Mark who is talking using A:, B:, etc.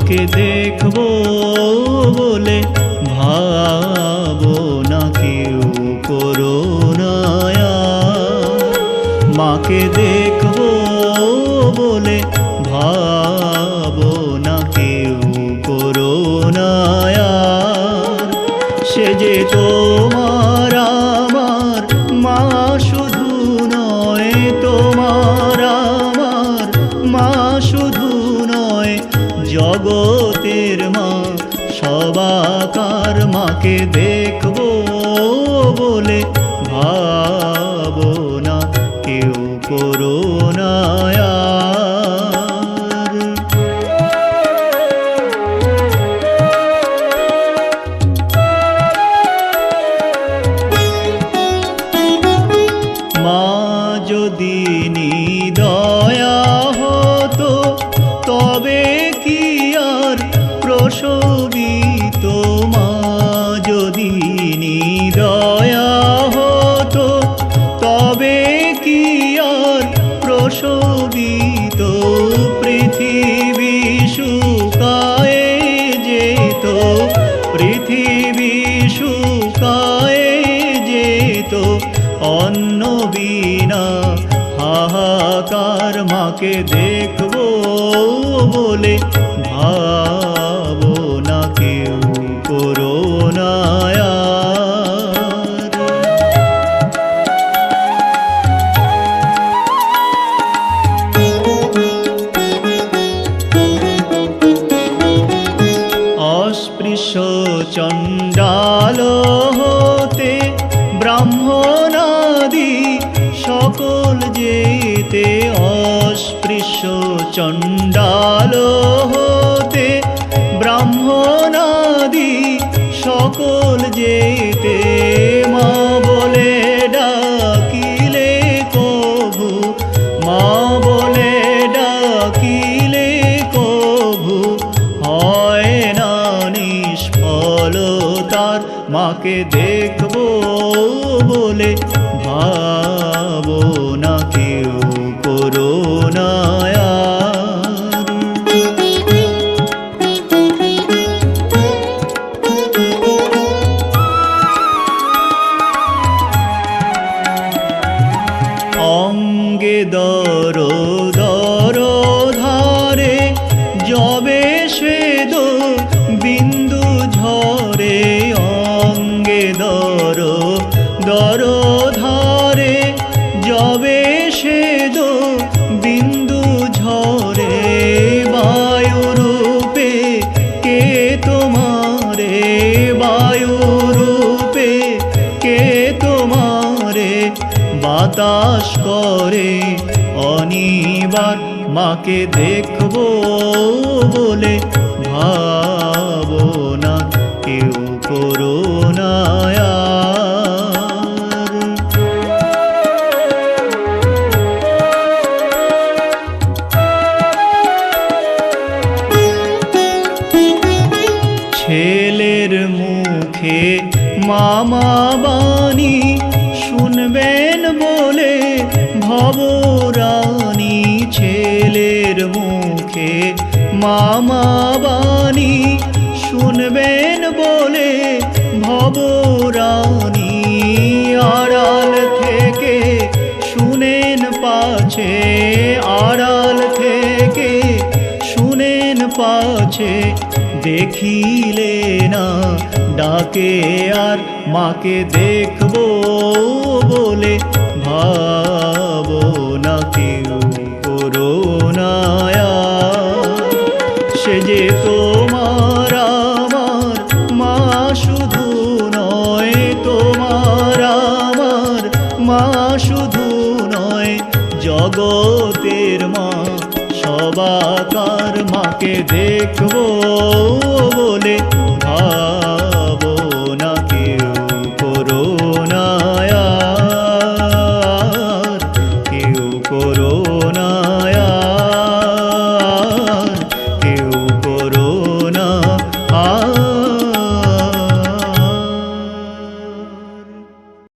A: মাকে দেখবো বলে ভাবো না কেউ করুণায়। মাকে দেখবো বলে ভাবো না কেউ করুণায়। সে যে তোমার আমার মা শুধু নয়, তোমার আমার মা শুধু নয়, জগতের মা সবাকার। মাকে দেখবো বলে ভাবো না কেউ করুণায়। মা যদি নিদয়া হতো তবে কি আর প্রসবিত। মা যদি নিদয়া হতো তবে কি আর প্রসবিত। পৃথিবী শুকায়ে যেত, পৃথিবী শুকায়ে যেত অন্ন বিনা হাহাকার। মাকে দেখবো বলে ভাবো না কেউ করুণায়। অস্পৃশ্য চণ্ডাল হতে ব্রাহ্মণাদি সকল যেতে। অস্পৃশ্য চণ্ডাল হতে ব্রাহ্মণাদি সকল যেতে। মা বলে ডাকিলে কভু, মা বলে ডাকিলে কভু হয় না নিষ্ফল তার। মাকে দেখবো বলে ভাবো না কেউ করুণায়। অঙ্গে দর দর ধারে যবে শ্বেদ বিন্দু ঝরে। অঙ্গে দর দর ধারে যবে শ্বেদ বিন্দু ঝরে। বায়ুরূপে কে তোমারে, বায়ুরূপে কে তোমারে বাতাস করে অনিবার। মাকে দেখবো বলে ভাবো না কেউ করুণায়। ছেলের মুখে মামা বাণী শুনবেন বলে ভবরানী। ছেলের মুখে মামা বাণী শুনবেন বলে ভবরানী। আড়াল থেকে শুনেন পাছে, আড়াল থেকে শুনেন পাছে, দেখিলে না ডাকে আর। মাকে দেখবো বলে ভাবো না কেউ করুণায়। সে যে তোমার আমার মা শুধু নয়, তোমার আমার মা শুধু নয়, জগতের মা সবাকার। মাকে দেখবো বলে